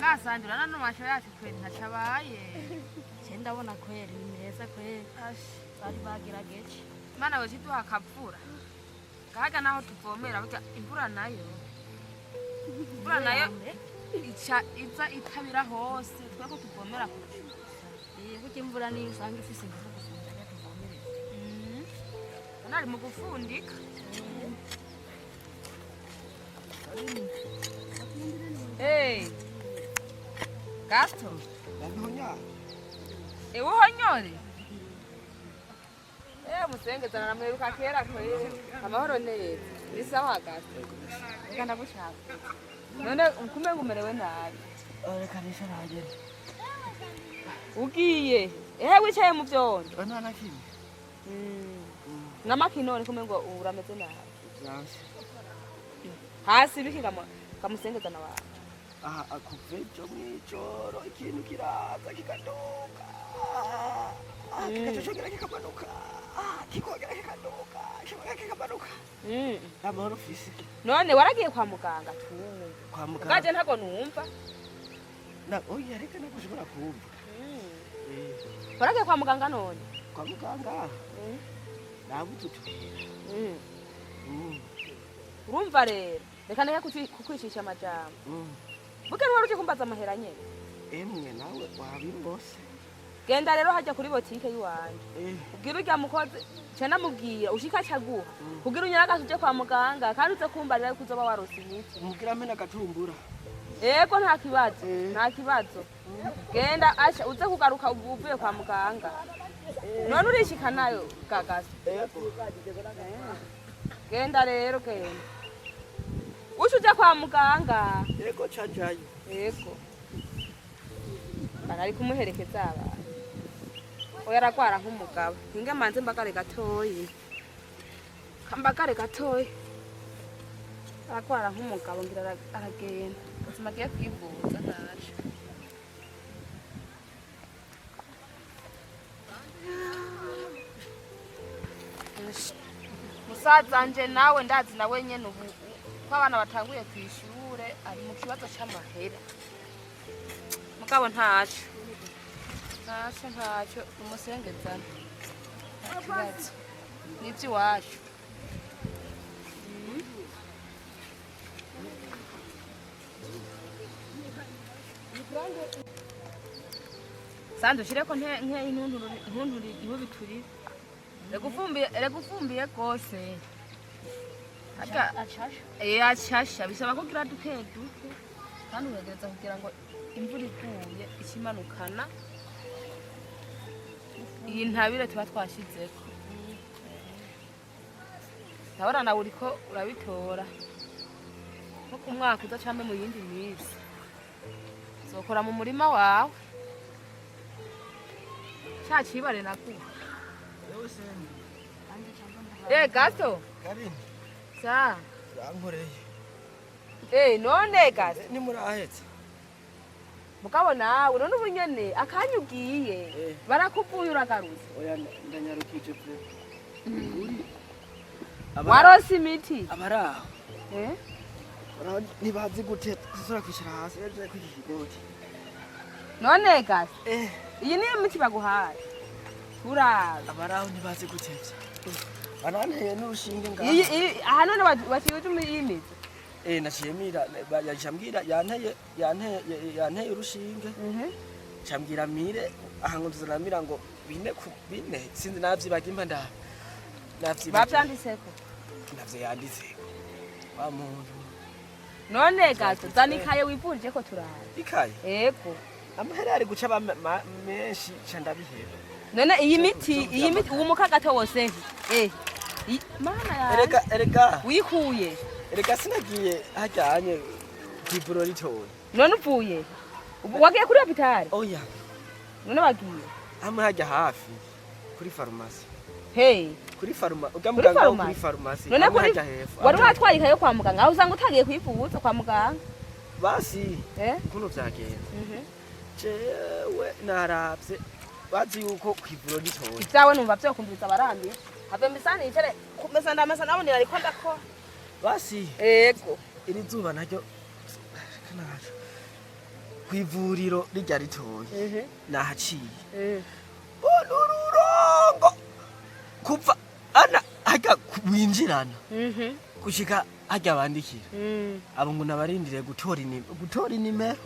Kasandura nano masho yacu kweli ntacabaye. Cyenda bona kweli ni meza kweli. Bari bagerageje. Mana we kiduha akavura. Kaga naho tuvomera burya imvura nayo. Imvura nayo iza itabira hose tweko tuvomera kucyusa. Burya imvura niyo usanga ifise ingufu gusumba ya tuvomerera. Nari mu gufundika. Hey. Gasto. Ndonya. Uhonyore. Musengeza naramweruka kera kweli. Amahoro neza. Bisawa Gasto. Nganda gushaka. None ukume ngumerewe nabi. Reka nisharaje. Ugiye. Wicaye mu byondo. Nana kimwe. Namakinone kume ngo urameze nabi. Yanse. Hasi bikigamo kamusengeza na wawe. Aha akuvejo mwijoro ikintu kiraza kikadoka. Kikachoshogera kikamanuka. Kikogera kikadoka. Kikogera kikamanuka. Amahoro fisi. None waragiye kwa muganga tu. Kwa muganga. Gaje ntago numva. Oya reka nakushobora kumva. Waragiye kwa muganga none? Kwa muganga. Nabuze utubera. Urumva rero. Reka neye kukwishisha amajambo. Buke nwaruke kumbaza amahera nyene. Emwe nawe wabirose. Genda rero hajya kuri botike yiwanje. Ubwira urya mukozi cyana mubwira ushika caguha. Kugira unyaraga uje kwa muganga kandi uze kumbarira kuzoba warose imiti. Mubwira mena gatumbura. Yego nta kibazo. Nta kibazo. Genda asha uze kugaruka uvuye kwa muganga. None urishika nayo gagaza. Yego. Genda rero genda. Ushuje kwa muganga. Yego cajayo. Yego. Barari kumuherekeza aba. Oya ragwara nk'umugabo. Hinga manze mbagare gatoyi. Kambagare gatoyi. Aragwara nk'umugabo ngira aragenda. Usimagiye kwivuza naje. Musazanje nawe ndazi nawe nyene ubu ko abana batanguye kwishure ari mu kibazo cy'amahera. Mugabo ntacyo. Ntacyo umusengezana. Kibazo. Nibyo iwacu. Sandu shireko nke intunturi iho bituri. Regufumbiye kose. Achasha bisaba ko gira duke kandi uregereza kugira ngo imvura iguye ikimanukana iyi ntabire tuba twashizeko. Ntabara nawe uriko urabitora nko ku mwaka udacambe mu yindi minsi zokora mu murima wawe cya kibare nakuha. Gato Karini. Sa. Yankoreye. None Gato. Ni murahetse. Mugabo nawe none ubunyene akanyugiye barakuvuye uragaruza. Oya ndanyarukije pe. Warose imiti. Abaraho. Nibazi gute zisora kwishira hasi eje kwikigoti. None Gato. Iyi ni imiti baguhaye. Uraza. Abaraho nibazi gutevya. Bananteye n'urushinge ngaho. Aha none wasiwe tumiyimiza. Nashimira yashambira yanteye urushinge. Chambira mire aha ngo tuzaramira ngo bine sinzi navyibaga impa navyibaga. Bavyanditseko. Navyanditseko. Wa muntu. None Gato zanikaye wivurije ko turara. Ikaye? Yego. Amahera ari guca menshi candabihera. None iyi miti umuka gato wose. Mana ya. Erega. Wikuye. Erega sinagiye hajyanye kw'ivuriro ritoya. None uvuye. Wagiye kuri hospital? Oya. None wagiye. Hamwe hajya hafi kuri farumasi. Kuri farumasi. Ugamuganga kuri farumasi. None kuri wari watwaye ikayo kwa muganga aho usanga utagiye kwivuza kwa muganga. Basi. Kuno vyagenda. Jewe naravye bazi yuko kw'ivuriro ritoya. Ivyawe numva vyo kumviza abarambi. Have mbisani icere kumesa ndamasa nabonera ariko ndakora. Basi. Yego. Iri zuba naryo kanaje. kwivuriro rijya ritoye nahaciye ururongo kuva ana hajya winjirana gushika hajya bandikira abo ngo nabarindire gutora inimero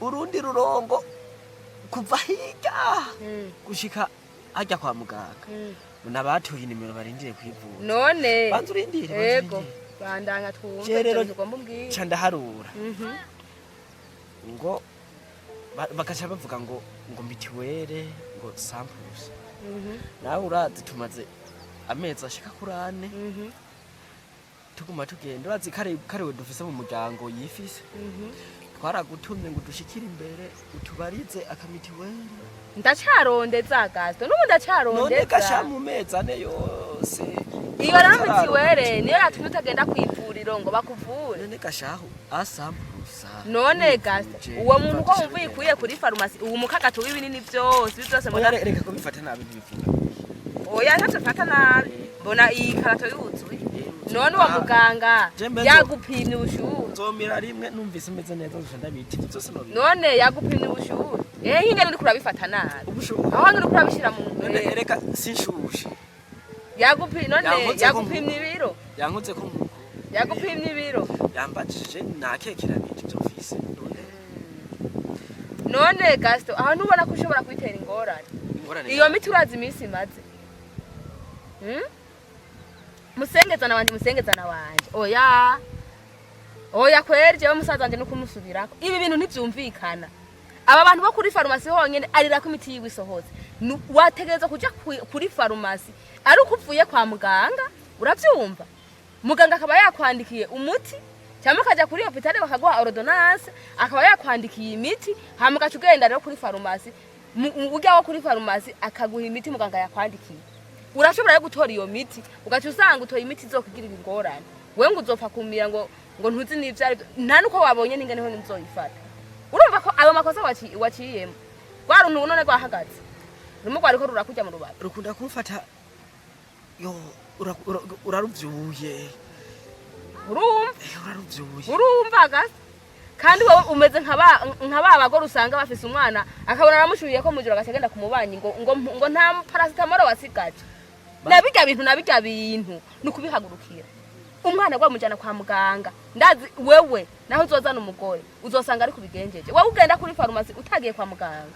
urundi rurongo kuva hirya gushika hajya kwa muganga nabatoye inimero barindire kwivura none banza urindire yego bandanga twumve tugomba mbwira ca ndaharura ngo bakaca bavuga ngo mitiwere ngo samples nawe urazi tumaze amezi ashika kuri 4 tuguma tugenda urazi karewe dufise mu muryango yifise twaragutumye ngo dushikire imbere utubarize akamitiwere ndacarondeza gasto n'ubu ndacarondeza none gasha mu mezi 4 yose iyo rero mitiwere niyo yatumye utagenda kwivuriro ngo bakuvure none gashaho asampusa none gasto uwo muntu ko umvuye kuye kuri farumasi uwo mukagato w'ibinini byose mbona reka ko bifata nabi ntibivuga oya ntacyo fata nabi mbona iyi karato yuzuye none uwo muganga yagupimye ubushuhe nzomira rimwe numvise meze neza gusa ndabiti byose none yagupimye ubushuhe ingene uri kurabifata nabi ubushuhe aho ngiri kurabishira mu none reka sinshushe yagupimye ibiro yankoze ko nkuko yagupimye ibiro yambajije nakekeranije ibyo mfise none gasto aho ntubona ko ushobora kwitera ingorane iyo miti urazi iminsi imaze musengezana wanje oya kweri jewe musaza wanje no kumusubirako ibi bintu ntivyumvikana aba bantu bo kuri farumasi honyene arira ko imiti yiwe isohoze wategereza kuja kuri farumasi ari ukuvuye kwa muganga uravyumva muganga akaba yakwandikiye umuti cyangwa kaja kuri hopitale bakaguha ordonnance akaba yakwandikiye imiti hama gacu genda rero kuri farumasi ujya wo kuri farumasi akaguha imiti muganga yakwandikiye urashobora gutora iyo miti ugaca usanga utoye imiti izokugirira ingorane we ngo uzopfa kumira ngo ntuzi n'ivyari nta nuko wabonye n'ingene ho nzoyifata urumva ko ayo makosa waciyemo rwaruntu none rwahagaze rumo rwariko rurakurya mu rubavu rukunda kumfata yo uraruvyuye urumva gase kandi wowe umeze nk'aba bagore usanga bafise umwana akabona aramushuye ko mujura gacagenda kumubanyi ngo nta paracetamol wasigaje nabijya bintu nukubihagurukira umwana gwa mujana kwa muganga ndazi wewe naho uzozana umugore uzosanga ari kubigenjeje wowe ugenda kuri farumasi utagiye kwa muganga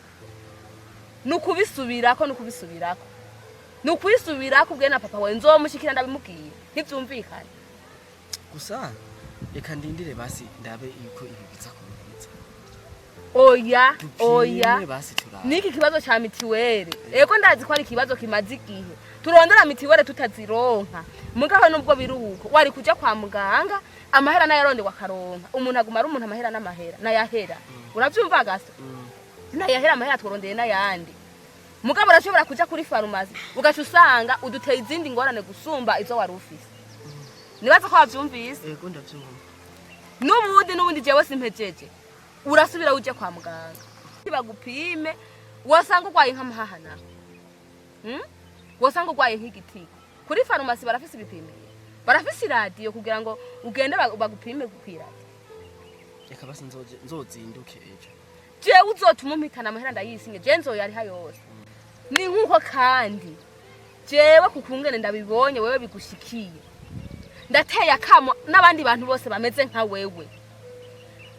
nukubisubirako ubwe na papa we nzomushikira ndabimubwiye ntivyumvikane gusa reka ndindire basi ndabe yuko ibibiza kubiza oya niki kibazo cha mitiwere ego ndazi ko ari kibazo kimaze igihe turondera mitiwere tutazironka mugaho nubwo biruhuko wari kuja kwa muganga amahera nayaronde wakaronka umuntu aguma ari umuntu amahera n'amahera nayahera uravyumva gaso nayahera amahera tworondeye nayandi mugabo urashobora kuja kuri farumasi ugaca usanga uduteye izindi ngorane gusumba izo wari ufise nibaza ko wavyumvise ego ndavyumva n'ubundi jewe simpejeje urasubira uje kwa muganga bagupime wasanga ugwaye nk'amahahana wasanga ugwaye nk'igiti kuri farumasi barafise ibipimiro barafise radio kugira ngo ugende bagupime gukwirata reka basi nzozinduke ejo jewe uzotuma umpitana amahera ndayisinge je nzoyari hayose ni nkuko kandi jewe kukungene ndabibonye wewe bigushikiye ndateye akamo n'abandi bantu bose bameze nka wewe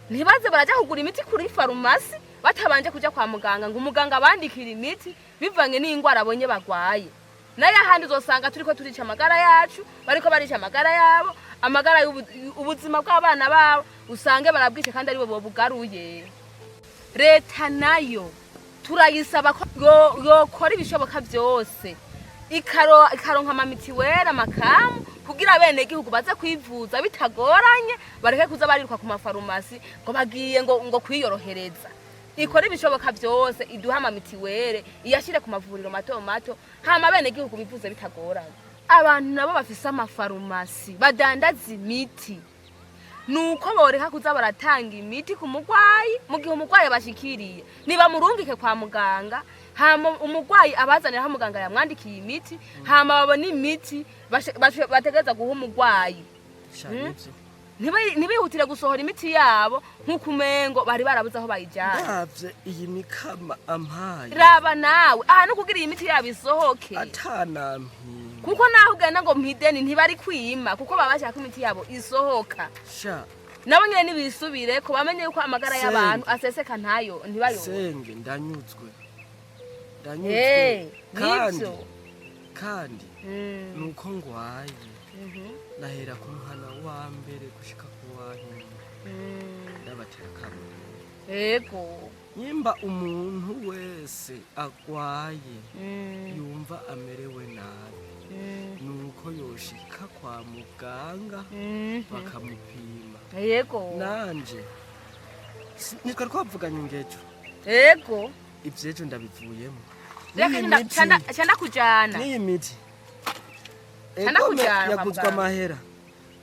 ntibaze baraja kugura imiti kuri farumasi batabanje kuja kwa muganga ngo umuganga bandikira imiti bivanye n'ingwara abonye bagwaye naye ahandi uzosanga turiko turica amagara yacu bariko barica amagara yabo amagara ubuzima bw'abana babo usange barabwishe kandi ari bo bugaruye leta nayo turayisaba ko yokora ibishoboka byose ikaronka amamitiwere amakamu kugira bene igihugu baze kwivuza bitagoranye bareke kuza barirwa ku mafarumasi ngo bagiye ngo kwiyorohereza ikora ibishoboka byose iduha amamitiwere iyashire ku mavuriro mato hama bene igihugu bivuze bitagoranye abantu nabo bafise amafarumasi badandaza imiti nuko boreka kuza baratanga imiti ku mugwayi mu gihe umugwayi bashikiriye niba murungike kwa muganga hama umugwayi abazanira muganga yamwandikiye imiti hama babona imiti bategeza guha umugwayi ntibihutire gusohora imiti yabo nk'uko umengo bari barabuze aho bayijyana. ndavye iyi mikama ampaye Raba nawe ahantu kugira iyi miti yabo isohoke atanampinga kuko naho ugenda ngo mpideni ntibari kwima kuko baba bashaka imiti yabo isohoka. sha Nabo nyene nibisubire ko bamenye yuko amagara y'abantu aseseka ntayo ntibayore. senge ndanyuzwe Nivyo. kandi nuko ngwaye nahera ku muhana wa mbere gushika ku wa nyuma ndabatera kamwe. Yego. Nyimba umuntu wese agwaye yumva amerewe nabi nuko yoshika kwa muganga bakamupima. Yego. Nanje nitwa twavuganye ngejo. Yego. Ivyejo ndabivuyemo. Chanda kujana. Ni imiti. Chanda kujana. Yaguzwa amahera.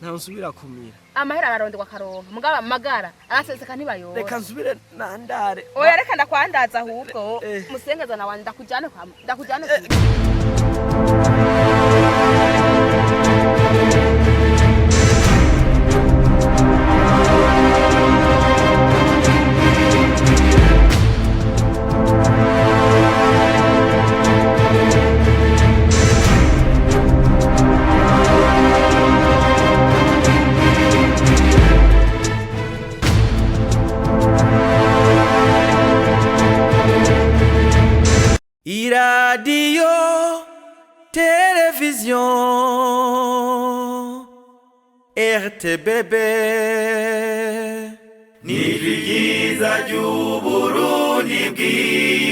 Nta nsubira kumira. Amahera ararondwa karonka. Mugaba amagara araseseka ntibayore. Reka nsubire nandare. Oya reka ndakwandaza ahubwo. Musengeza na wanda ndakujane kwa ndakujane. Radio, télévision, RTBB, ni vyiza vy'Uburundi bwiza.